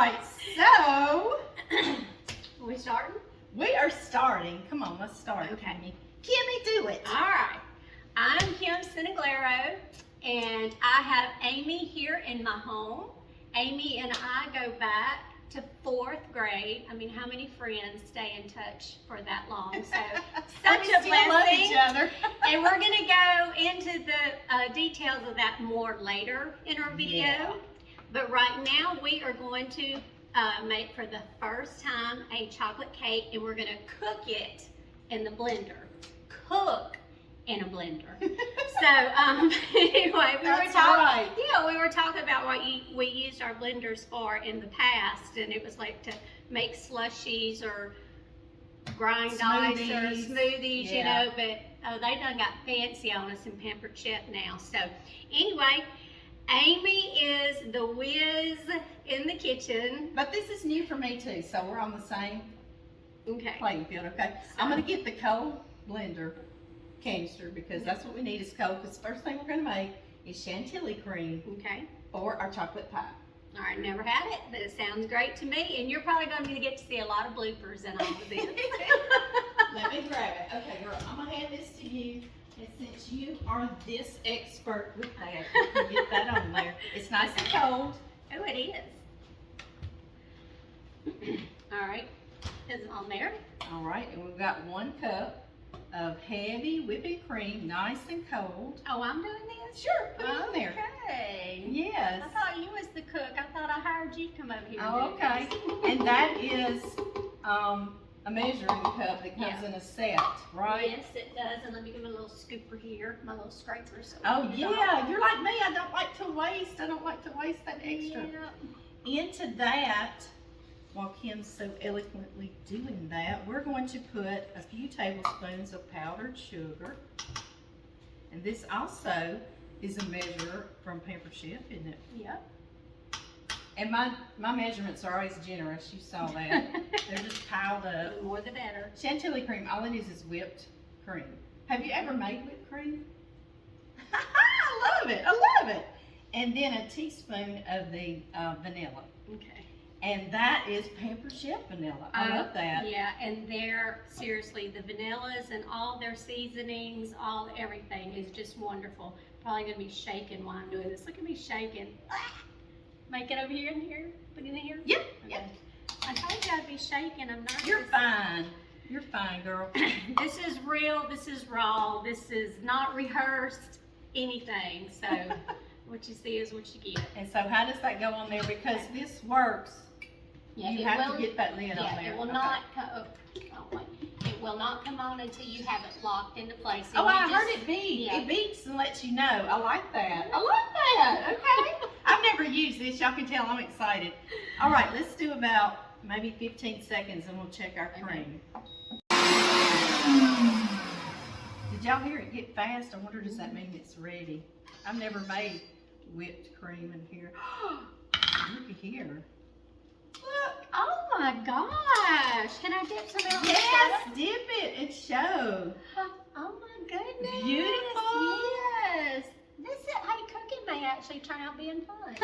right, so Are we starting? we are starting. Come on, let's start. Okay. Kimmy, do it. All right. I'm Kim Sinaglero, and I have Amy here in my home. Amy and I go back to 4th grade. I mean, how many friends stay in touch for that long? So, such we a still love blessing. each other. And we're going to go into the details of that more later in our video. Yeah. But right now, we are going to make for the first time a chocolate cake, and we're going to cook it in the blender. Cook in a blender. So anyway, we were talking about what we used our blenders for in the past, and it was like to make slushies or grind ice or smoothies, you know, but they done got fancy on us in Pampered Chef now. So anyway, Amy is the whiz in the kitchen. But this is new for me too, so we're on the same playing field, okay? So, I'm gonna get the cold blender canister because that's what we need is cold, because the first thing we're gonna make is Chantilly cream for our chocolate pie. All right, never had it, but it sounds great to me, and you're probably going to get to see a lot of bloopers in all of this. Let me grab it. Okay, girl, I'm gonna hand this to you, and since you are this expert with that, you can get that on there. It's nice and cold. Oh, it is. All right, is it on there? All right, and we've got 1 cup of heavy whipping cream, nice and cold. Oh, I'm doing this? Sure, put it on there. Okay. Yes. I thought you was the cook. I thought I hired you to come over here Oh, and do okay. this. And that is a measuring cup that comes in a set, right? Yes, it does. And let me give it a little scooper here, my little scraper. So Oh, yeah. You're like me. I don't like to waste. I don't like to waste that extra. Yeah. Into that, while Kim's so eloquently doing that, we're going to put a few tablespoons of powdered sugar. And this also is a measure from Pampered Chef, isn't it? Yep. And my measurements are always generous. You saw that. They're just piled up. The more the better. Chantilly cream, all it is whipped cream. Have you ever made whipped cream? I love it. I love it. And then a teaspoon of the vanilla. Okay. And that is Pampered Chef vanilla. I love that. Yeah, and they're, seriously, the vanillas and all their seasonings, everything is just wonderful. Probably going to be shaking while I'm doing this. Look at me shaking. Make it over here and here. Put it in here. Yep. Okay. Yep. I told you I'd be shaking. I'm nervous. You're fine. You're fine, girl. This is real. This is raw. This is not rehearsed anything. So what you see is what you get. And so how does that go on there? Because this works. Yeah, You have to get that lid on there. It will not it will not come on until you have it locked into place. Oh, I heard it beep. Yeah. It beeps and lets you know. I like that. I like that. Okay. I've never used this. Y'all can tell I'm excited. All right, let's do about maybe 15 seconds and we'll check our cream. Did y'all hear it get fast? I wonder, does that mean it's ready? I've never made whipped cream in here. Look at here. Look. Oh my gosh! Can I dip some out? Yes, dip it and show. Oh my goodness! Beautiful. Yes. This is cooking may actually turn out being fun.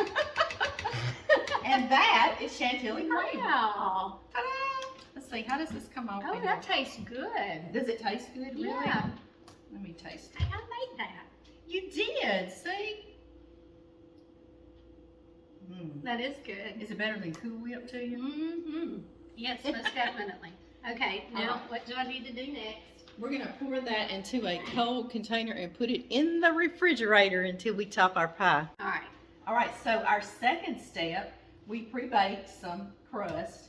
And that is Chantilly cream. Wow. Ta-da! Let's see, how does this come off? Oh, that tastes good. Does it taste good? Really? Yeah. Let me taste it. Hey, I made that. You did. See? That is good. Is it better than Cool Whip to you? Mm-hmm. Yes, most definitely. Okay, now what do I need to do next? We're going to pour that into a cold container and put it in the refrigerator until we top our pie. All right. All right, so our second step, we pre-baked some crust.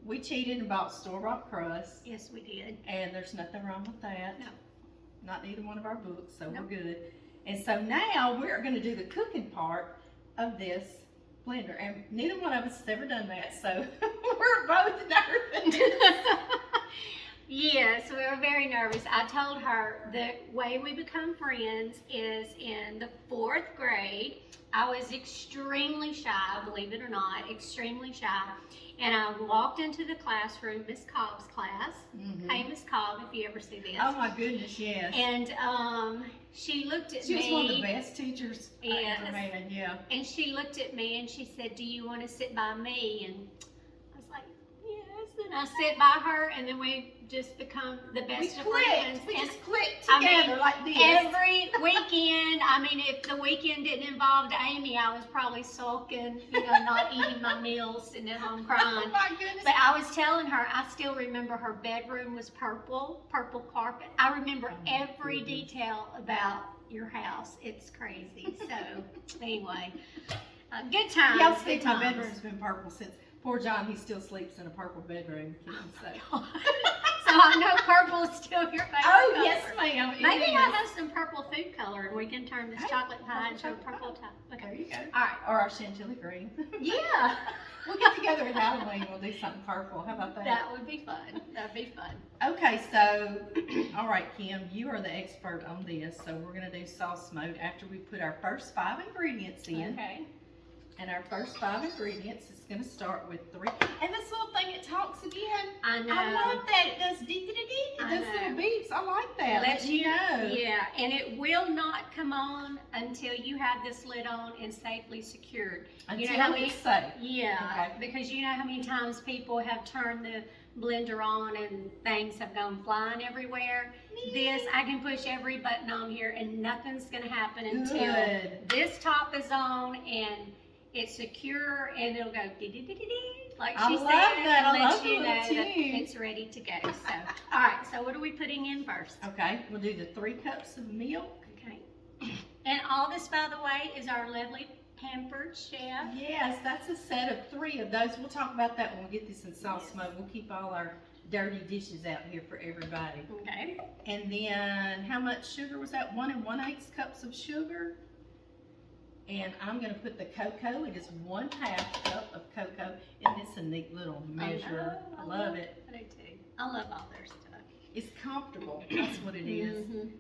We cheated and bought store-bought crust. Yes, we did. And there's nothing wrong with that. No. Not neither one of our books, so we're good. And so now we're going to do the cooking part of this blender. And neither one of us has ever done that, so we're both nervous. Yes, we were very nervous. I told her the way we become friends is in the 4th grade. I was extremely shy, believe it or not, extremely shy. And I walked into the classroom, Miss Cobb's class. Hey, Miss Cobb, if you ever see this. Oh my goodness, yes. And she looked at me. She was one of the best teachers I Yes. ever had, yeah. And she looked at me and she said, "Do you want to sit by me?" And I was like, "Yes." And I sat by her, and then we just become the best of friends. We just clicked I together mean, like this. every weekend, I mean, if the weekend didn't involve Amy, I was probably sulking, not eating my meals, sitting at home crying. Oh my goodness. But I was telling her, I still remember her bedroom was purple carpet. I remember every detail about your house. It's crazy. So, anyway, good times. Y'all good think my times. bedroom's been purple since poor John, he still sleeps in a purple bedroom. So. So I know purple is still your favorite Oh, color. yes, ma'am. it Maybe is. I have some purple food color and we can turn this chocolate pie into a purple top. There Okay. you go. All right. Or our Chantilly Cream. Yeah. We'll get together at Halloween. We'll do something purple. How about that? That would be fun. That'd be fun. Okay, so, all right, Kim, you are the expert on this. So we're going to do sauce mode after we put our first 5 ingredients in. Okay. And our first 5 ingredients is going to start with 3. And this little thing, it talks again. I know. I love that. It does dee-dee-dee-dee. It I does little know. beeps. I like that. Let you know. Yeah, and it will not come on until you have this lid on and safely secured. Until how it's many? safe. Yeah, Okay. because you know how many times people have turned the blender on and things have gone flying everywhere. This, I can push every button on here and nothing's gonna happen until Good. this top is on and it's secure and it'll go dee-dee-dee-dee-dee, like I she love said, that. I and love let the you know little that tune. it's ready to go. So, all right, so what are we putting in first? Okay, we'll do the 3 cups of milk. Okay. And all this, by the way, is our lovely pampered chef. Yes, that's a set of 3 of those. We'll talk about that when we get this in sauce mode. We'll keep all our dirty dishes out here for everybody. Okay. And then, how much sugar was that? 1 1/8 cups of sugar. And I'm going to put the cocoa. It is 1/2 cup of cocoa. And it's a neat little measure. I love it. I do too. I love all their stuff. It's comfortable. That's what it is. Mhm.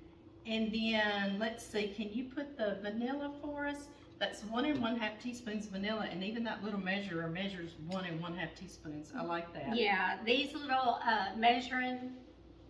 And then, let's see, can you put the vanilla for us? That's 1 1/2 teaspoons vanilla, and even that little measurer measures 1 1/2 teaspoons. I like that. Yeah, these little measuring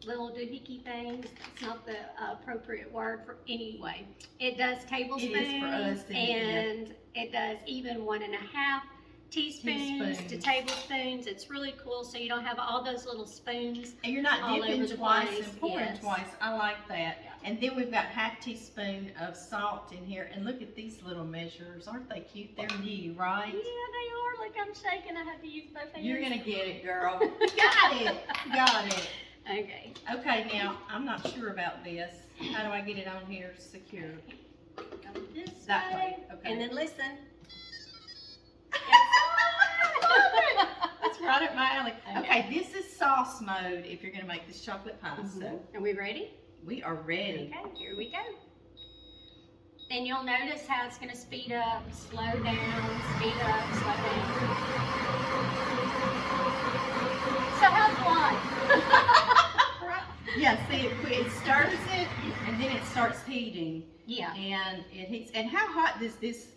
little doohickey things, that's not the appropriate word for anyway. It does tablespoons, It is for us, and it does even 1.5 teaspoons to Teaspoons. tablespoons. It's really cool, so you don't have all those little spoons. And you're not All dipping over the twice place, and pouring yes. twice. I like that. Yeah. And then we've got 1/2 teaspoon of salt in here. And look at these little measures. Aren't they cute? They're new, right? Yeah, they are. Look, I'm shaking. I have to use both hands. You're going to get it, girl. Got it. Got it. Okay. Okay, now, I'm not sure about this. How do I get it on here secured? Go this That way, way. okay. And then listen. That's right up my alley. Okay. Okay, this is sauce mode if you're going to make this chocolate pie. So Are we ready? we are ready. Okay, here we go. And you'll notice how it's going to speed up, slow down, speed up, slow down. So how's one? Yeah, see, it stirs it, and then it starts heating. Yeah. And it heats. And how hot does this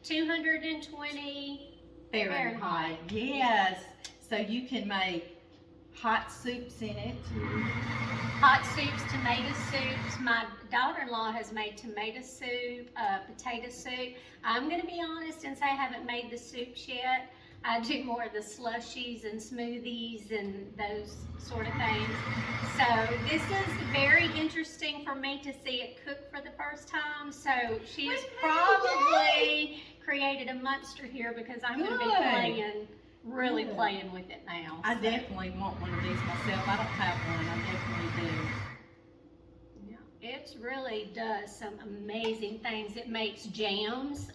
220 Fahrenheit? Yes. So you can make hot soups in it. hot soups, tomato soups. My daughter-in-law has made tomato soup, potato soup. I'm going to be honest and say I haven't made the soups yet. I do more of the slushies and smoothies and those sort of things. So this is very interesting for me to see it cook for the first time. So she has probably created a monster here because I'm going to be Good. playing, really Good. playing with it now. I So, definitely want one of these myself. I don't have one. I definitely do. yeah, it really does some amazing things. It makes jams.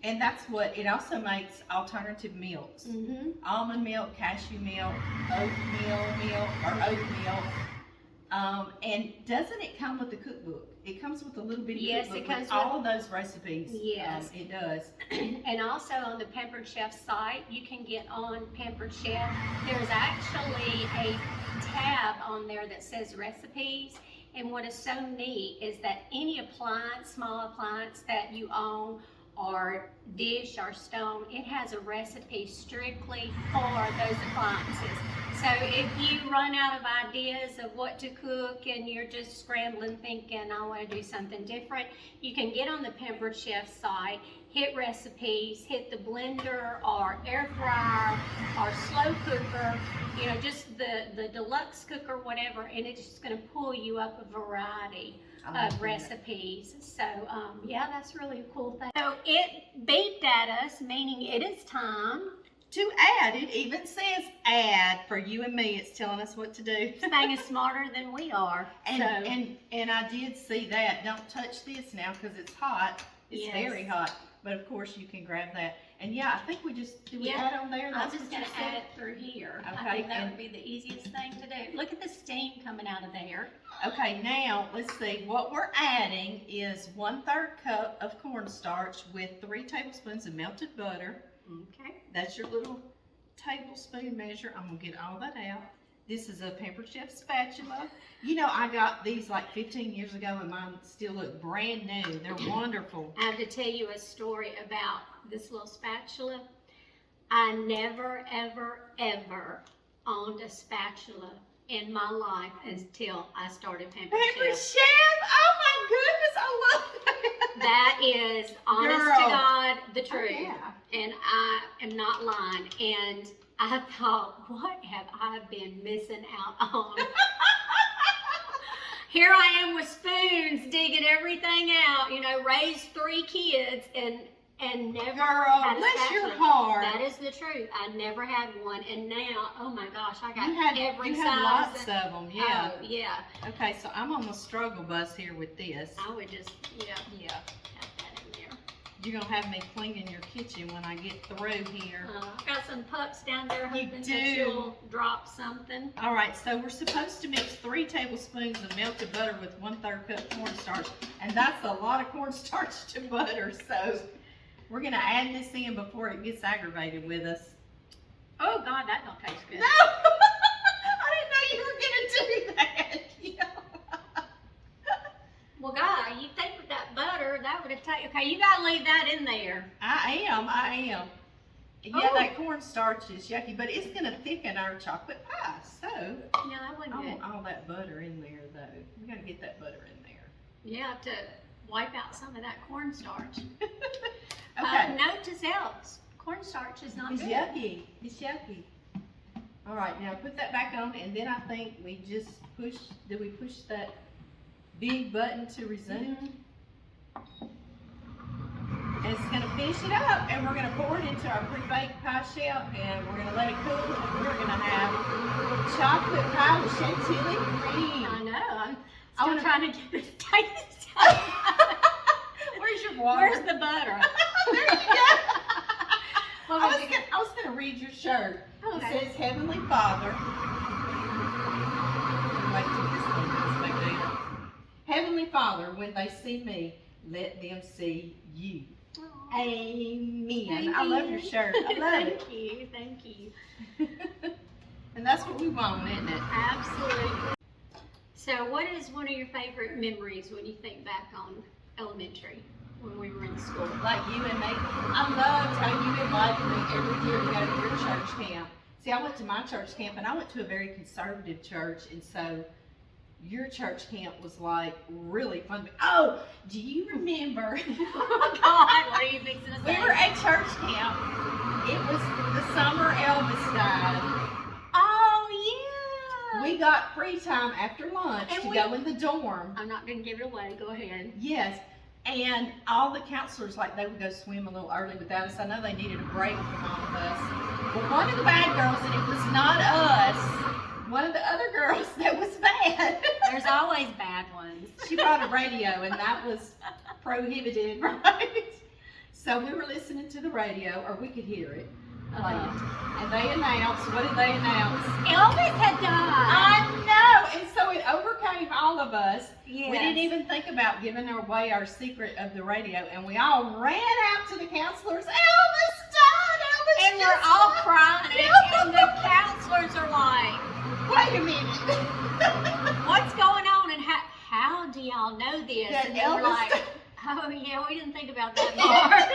And that's what, it also makes alternative milks. Mm-hmm. Almond milk, cashew milk, oatmeal milk, or oat milk. And doesn't it come with the cookbook? It comes with a little bitty Yes, cookbook it comes with all of those recipes. Yes. It does. And also on the Pampered Chef site, you can get on Pampered Chef. There's actually a tab on there that says recipes. And what is so neat is that any appliance, small appliance that you own, or dish or stone, it has a recipe strictly for those appliances. So if you run out of ideas of what to cook and you're just scrambling thinking, I want to do something different, you can get on the Pampered Chef site, hit recipes, hit the blender or air fryer or slow cooker, you know, just the deluxe cooker, whatever, and it's just going to pull you up a variety of recipes. So yeah, that's really a cool thing. So it beeped at us, meaning it is time to add. It even says add for you and me. It's telling us what to do. This thing is smarter than we are. And I did see that. Don't touch this now because it's hot. It's very hot. But of course you can grab that. And yeah, I think we just, do we add on there? I'm just going to add it through here. Okay. I think that would be the easiest thing to do. Look at the steam coming out of there. Okay, now let's see. What we're adding is 1/3 cup of cornstarch with 3 tablespoons of melted butter. Okay. That's your little tablespoon measure. I'm going to get all that out. This is a Pampered Chef spatula. You know, I got these like 15 years ago and mine still look brand new. They're wonderful. I have to tell you a story about this little spatula. I never, ever, ever owned a spatula in my life until I started Pampered Chef. Oh my goodness, I love that. That is, honest to God, the truth. Oh, yeah. And I am not lying. And I thought, what have I been missing out on? Here I am with spoons, digging everything out, you know, raised 3 kids and never had a bless spatula. your heart. That is the truth. I never had one, and now, oh my gosh, I got every size. You had lots of them, yeah. Oh, yeah. Okay, so I'm on the struggle bus here with this. I would just, yeah, have that in there. You're going to have me cleaning your kitchen when I get through here. I've got some pups down there hoping that do. you'll drop something. All right, so we're supposed to mix 3 tablespoons of melted butter with 1/3 cup cornstarch, and that's a lot of cornstarch to butter, so we're going to add this in before it gets aggravated with us. Oh, God, that don't taste good. No! I didn't know you were going to do that. Yeah. Well, God, you think with that butter, that would have taken, okay, you got to leave that in there. I am. Yeah, that cornstarch is yucky, but it's going to thicken our chocolate pie, so Yeah, that wasn't I good. want all that butter in there, though. We got to get that butter in there. You have to wipe out some of that cornstarch. Okay. Note to self, cornstarch is not It's good. yucky. It's yucky. All right, now put that back on, and then I think we just push, did we push that big button to resume? And it's going to finish it up, and we're going to pour it into our pre-baked pie shell, and we're going to let it cool, and we're going to have chocolate pie with Chantilly cream. I know. I I'm wanna- still trying to get this taste. Where's your water? Where's the butter? There you go. What I was was it? going to read your shirt. Okay. It says, Heavenly Father. Wait till this thing goes back down. Heavenly Father, when they see me, let them see you. Aw. Amen. Thank I love you. your shirt. I love it. Thank you. And that's what we want, isn't it? Absolutely. So what is one of your favorite memories when you think back on elementary, when we were in school? Like you and me. I loved how you invited me every year to go to your church camp. See, I went to my church camp, and I went to a very conservative church, and so your church camp was like really fun. Oh, do you remember? Oh God, what are you fixing to say? We were at church camp. It was the summer Elvis died. Oh yeah. We got free time after lunch And to we- go in the dorm. I'm not going to give it away. Go ahead. Yes. And all the counselors, like, they would go swim a little early without us. I know they needed a break from all of us. But one of the bad girls, and it was not us, one of the other girls that was bad. There's always bad ones. She brought a radio, and that was prohibited, right? So we were listening to the radio, or we could hear it. And they announced, what did they announce? Elvis had died. I know, and so it overcame all of us. Yes. We didn't even think about giving away our secret of the radio, and we all ran out to the counselors. Elvis died, Elvis And we're all crying, and the counselors are like, wait a minute. what's going on, and how do y'all know this? That And they were Elvis like, died. oh yeah, we didn't think about that part.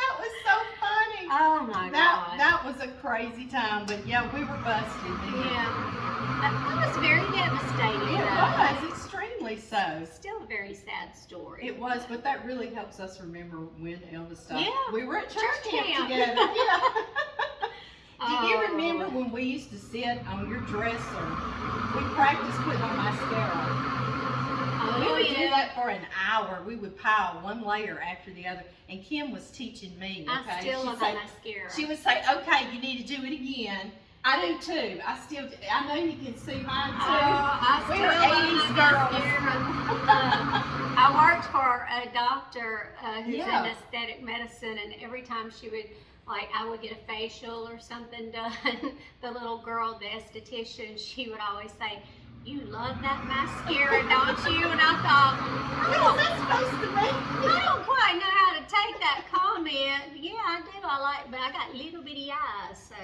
That was so funny. Oh my God. That was a crazy time, but yeah, we were busted. Yeah. That was very devastating. It though. was, extremely so. Still a very sad story. It was, but that really helps us remember when Elvis died. Yeah. We were at church Church camp camp. together. Yeah. Do you Oh. remember when we used to sit on your dresser? We practiced putting on mascara. We Oh would do yeah. that for an hour. We would pile one layer after the other. And Kim was teaching me. Okay? I still She'd love say- my mascara. She would say, "Okay, you need to do it again." I do too. I know you can see mine too. I We still were love 80s my girls. mascara. I worked for a doctor who's Yeah. in aesthetic medicine, and every time she would, like, I would get a facial or something done, the little girl, the esthetician, she would always say, "You love that mascara, don't you?" And I thought, What is that supposed to be? I don't quite know how to take that comment. Yeah, I do. I like, but I got little bitty eyes, so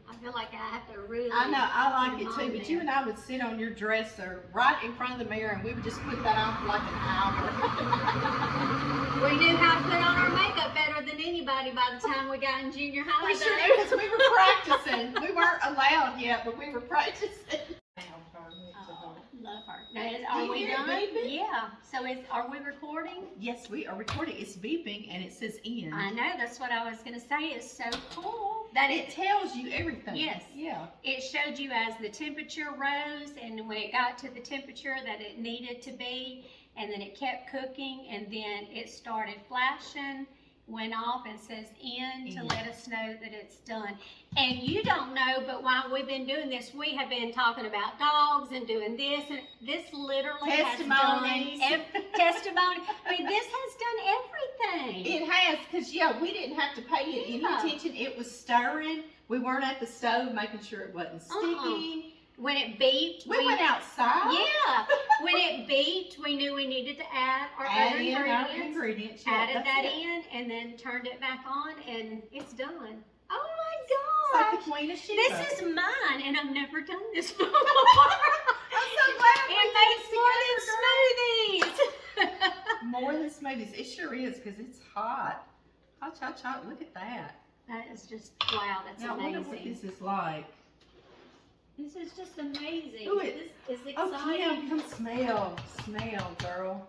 I feel like I have to really. I know, I like put it them too, on but you there. and I would sit on your dresser right in front of the mirror and we would just put that on for like an hour. We knew how to put on our makeup better than anybody by the time we got in junior high. We sure did, because we were practicing. We weren't allowed yet, but we were practicing. Oh, love her. Now, Do are you we hear it done? beeping? Yeah. So are we recording? Yes, we are recording. It's beeping and it says end. I know. That's what I was going to say. It's so cool that It tells you everything. Yes. Yeah. it showed you as the temperature rose, and when it got to the temperature that it needed to be, and then it kept cooking, and then it started flashing, went off, and says end to End. let us know that it's done. And you don't know, but while we've been doing this, we have been talking about dogs and doing this, and this literally Testimonies. has done testimony. I mean, this has done everything. It has, because yeah, we didn't have to pay it any Yeah. attention. It was stirring. We weren't at the stove making sure it wasn't sticking. When it beeped, We went outside. Yeah, when it beeped, we knew we needed to add our Add other in our ingredients. ingredients. Yeah, Added that's that it. in, and then turned it back on, and it's done. Oh It's my like gosh! the Queen of Sheba. This is mine, and I've never done this before. I'm so glad we It did makes more than smoothies. more than smoothies. It sure is, because it's hot. Hot, hot, hot. Look at that. That is just, wow, that's Now, I wonder what amazing. this is like. This is just amazing. Ooh, it- This is Oh, exciting. Kim, come smell. Smell, girl.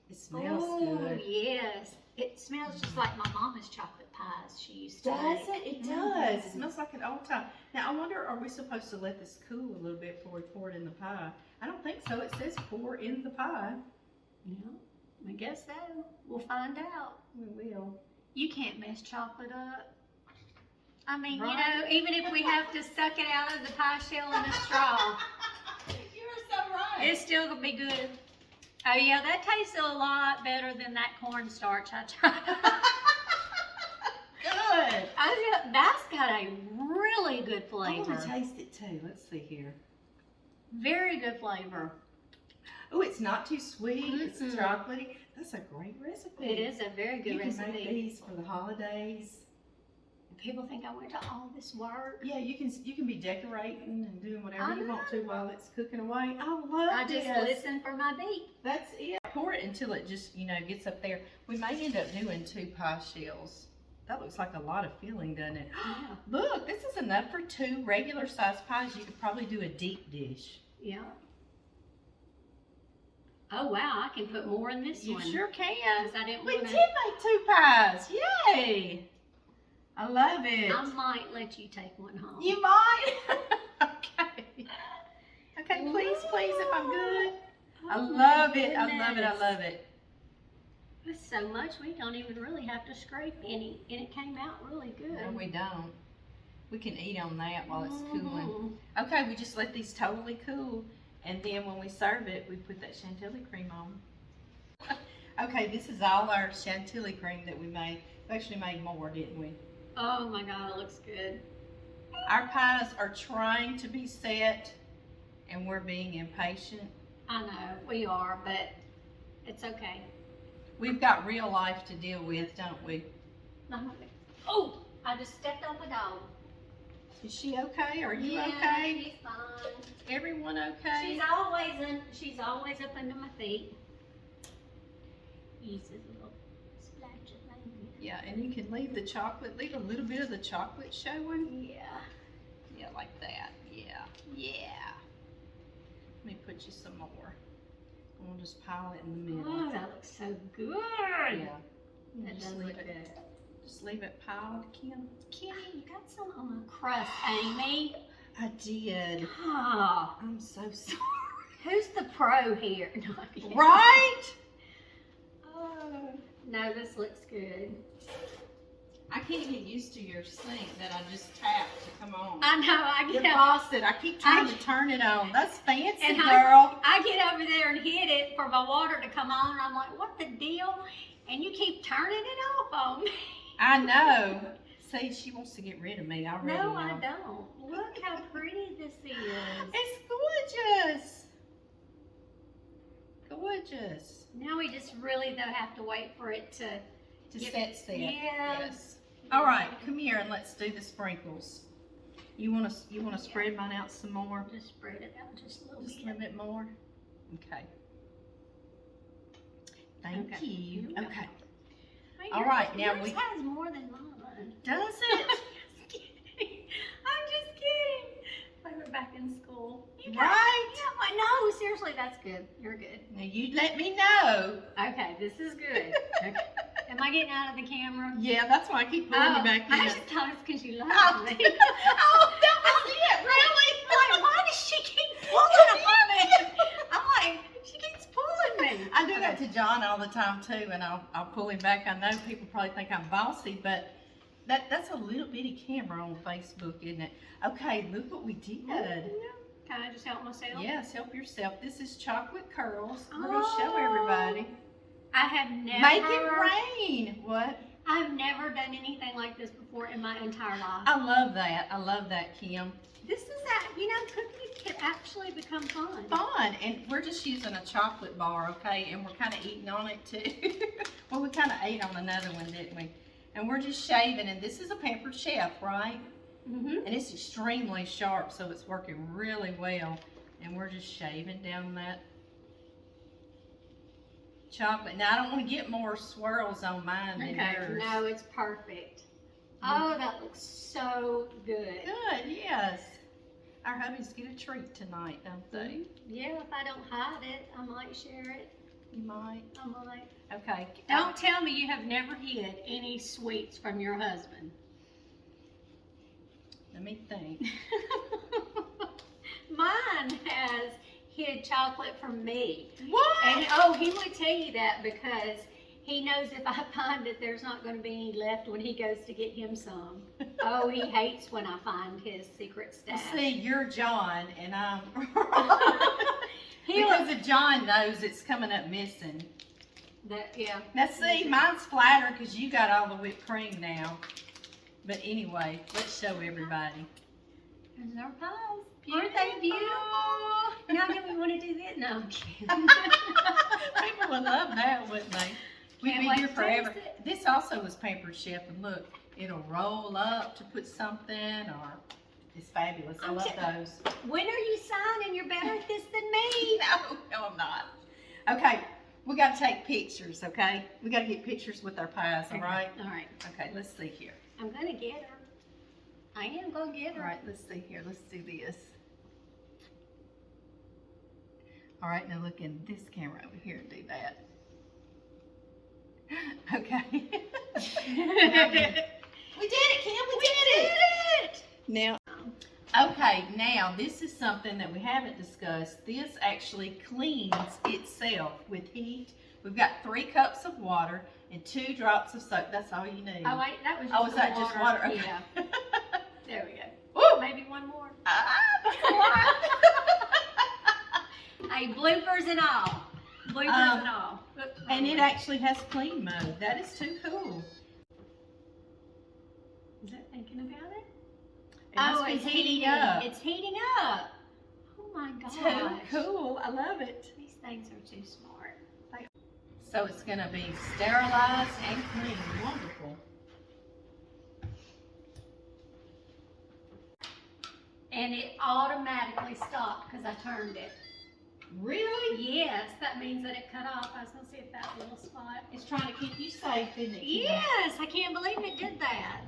It smells Oh, good. yes. It smells just like my mama's chocolate pies she used to Does make. it? It does. It Mhm. smells like an old time. Now, I wonder, are we supposed to let this cool a little bit before we pour it in the pie? I don't think so. It says pour in the pie. Yeah, I guess so. We'll find out. We will. You can't mess chocolate up. I mean, Right. you know, even if we have to suck it out of the pie shell in a straw, You're so right. it's still gonna be good. Oh yeah, that tastes a lot better than that cornstarch I tried. Good. That's got a really good I want flavor. to taste it too. Let's see here. Very good flavor. Oh, it's not too sweet. It's Mm-mm. chocolatey. That's a great recipe. It is a very good You can recipe. make these for the holidays. People think I went to all this work. Yeah, you can be decorating and doing whatever I you want to know. while it's cooking away. I love I just this. listen for my beat. That's it. Pour it until it just, gets up there. We may end up doing 2 pie shells. That looks like a lot of filling, doesn't it? Yeah. Look, this is enough for 2 regular sized pies. You could probably do a deep dish. Yeah. Oh wow, I can put more in this You one. sure can. 'Cause I didn't We want did to. make 2 pies. Yay! I love it. I might let you take one home. You might. Okay. Okay, please, if I'm good. I Oh, love my it. I love it. I goodness. love it. It's so much we don't even really have to scrape any, and it came out really good. No, we don't. We can eat on that while it's cooling. Mhm. Okay, we just let these totally cool, and then when we serve it, we put that Chantilly cream on. Okay, this is all our Chantilly cream that we made. We actually made more, didn't we? Oh my God, it looks good. Our pies are trying to be set, and we're being impatient. I know, we are, but it's okay. We've got real life to deal with, don't we? Oh, I just stepped on the dog. Is she okay? Are you Yeah, okay? she's fine. Everyone okay? She's always up under my feet. Uses a little splash of thing. Yeah, and you can leave a little bit of the chocolate showing. Yeah. Yeah, like that. Yeah, yeah. Let me put you some more. We'll just pile it in the middle. Oh, that looks so good. Yeah. That Just does leave look it. good. Just leave it piled, Kim. Kimmy, you got some on the crust, Amy. I did. Oh, I'm so sorry. who's the pro here? No, I'm kidding. Right? Oh, no, this looks good. I can't get used to your sink that I just tapped to come on. I know, I Your get faucet, I keep trying to turn it on. That's fancy, and girl. I get over there and hit it for my water to come on, and I'm like, what the deal? And you keep turning it off on me. I know. See, she wants to get rid of me already. No, now. I don't. Look how pretty this is. It's gorgeous. Gorgeous. Now we just really, though, have to wait for it to Set. Yeah. Yes. All right, come here and let's do the sprinkles. You want to spread mine out some more? Just spread it out just a little Just a bit. little bit more. Okay. Thank Okay. you. You're Okay. Hey, All right, now yours we- has more than mine. Does I'm it? just kidding. I'm just kidding. Like we're back in school. You got- Right? Yeah, but no, seriously, that's good. You're good. Now you let me know. Okay, this is good. Okay. Am I getting out of the camera? Yeah, that's why I keep pulling you back in. I just thought it's because you love Oh. me. Oh, that was it, really? I'm like, why does she keep pulling on me? I'm like, she keeps pulling me. I do that to John all the time too, and I'll pull him back. I know people probably think I'm bossy, but that's a little bitty camera on Facebook, isn't it? Okay, look what we did. Can I just help myself? Yes, help yourself. This is chocolate curls. We're gonna show everybody. I have never Make it rain. What? I've never done anything like this before in my entire life. I love that. I love that, Kim. This is that, cookies can actually become fun. Fun, and we're just using a chocolate bar, okay? And we're kind of eating on it too. Well, we kind of ate on another one, didn't we? And we're just shaving, and this is a Pampered Chef, right? Mm-hmm. And it's extremely sharp, so it's working really well. And we're just shaving down that chocolate. Now, I don't want to get more swirls on mine than yours. No, it's perfect. Oh, that looks so good. Good, yes. Our hubbies get a treat tonight, don't they? Yeah, if I don't hide it, I might share it. You might. I might. Okay. Don't tell me you have never hid any sweets from your husband. Let me think. Mine has hid chocolate from me. What? And he would tell you that because he knows if I find it, there's not going to be any left when he goes to get him some. Oh, he hates when I find his secret stash. See, you're John, and I'm... He because if John knows it's coming up missing. Yeah. Now see, mine's flatter because you got all the whipped cream now. But anyway, let's show everybody. There's our pies. Aren't they beautiful? Now do we want to do this? No, I'm kidding. People would love that, wouldn't they? We'd Can't be wait here to forever. taste it. This also was Pampered Chef, and look, it'll roll up to put something, or it's fabulous. I love those. When are you signing? You're better at this than me. No, I'm not. Okay, we got to take pictures, okay? We got to get pictures with our pies, all right? All right. Okay, let's see here. I'm going to get her. I am going to get her. All right, let's see here. Let's do this. All right, now look in this camera over here and do that. Okay. We did it, Kim. We did it. Now, okay, now this is something that we haven't discussed. This actually cleans itself with heat. We've got 3 cups of water and 2 drops of soap. That's all you need. Oh, wait, that was just Oh, is that just water? Okay. Yeah. There we go. Woo! Maybe one more. That's a lot. Hey, bloopers and all. Bloopers and all. Oops, And it actually has clean mode. That is too cool. it thinking about it? It must be it's heating up. It's heating up. Oh my gosh. So cool. I love it. These things are too smart. So it's going to be sterilized and clean. Wonderful. And it automatically stopped because I turned it. Really? Yes, that means that it cut off. I was going to see if that little spot. It's trying to keep you safe, isn't it? Kim? Yes, I can't believe it did that.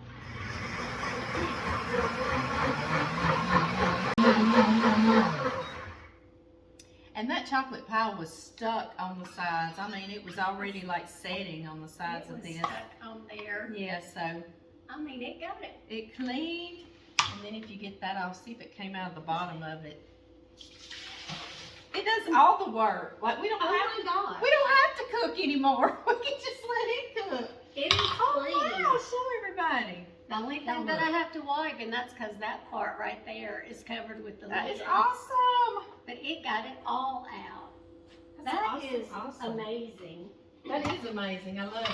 And that chocolate pie was stuck on the sides. I mean, it was already like setting on the sides It of was this. stuck on there. Yeah, so I mean, it got it. it cleaned. And then if you get that off, see if it came out of the bottom of it. It does all the work. Like we don't Oh have my gosh. we don't have to cook anymore. We can just let it cook. It is clean. Wow, show everybody. The only thing that I have to wipe, and that's because that part right there is covered with the That lid. is awesome. But it got it all out. That's That awesome, is awesome. amazing. That is amazing. I love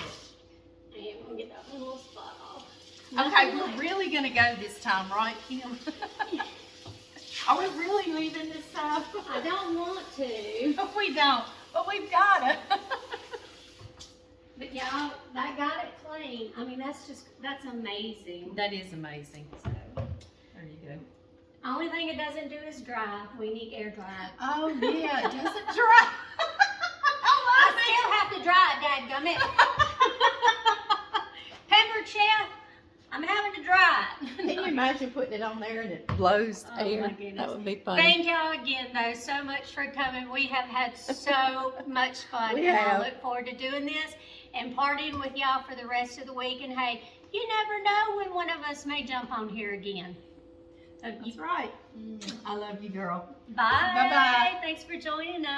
it. And we'll get that little spot off. Okay, we're really gonna go this time, right, Kim? Are we really leaving this time? I don't want to. No, we don't, but we've gotta. But y'all, that got it clean. I mean, that's amazing. That is amazing. So, There you go. only thing it doesn't do is dry. We need air dry. Oh yeah, it doesn't dry. I still have to dry it, dadgummit. Pepper Chef, I'm having to dry it. Can you imagine putting it on there and it blows Oh, air? my goodness. That would be funny. Thank y'all again, though, so much for coming. We have had so much fun. We and have. I look forward to doing this and partying with y'all for the rest of the week. And hey, you never know when one of us may jump on here again. So That's right. I love you, girl. bye. Bye-bye. Thanks for joining us.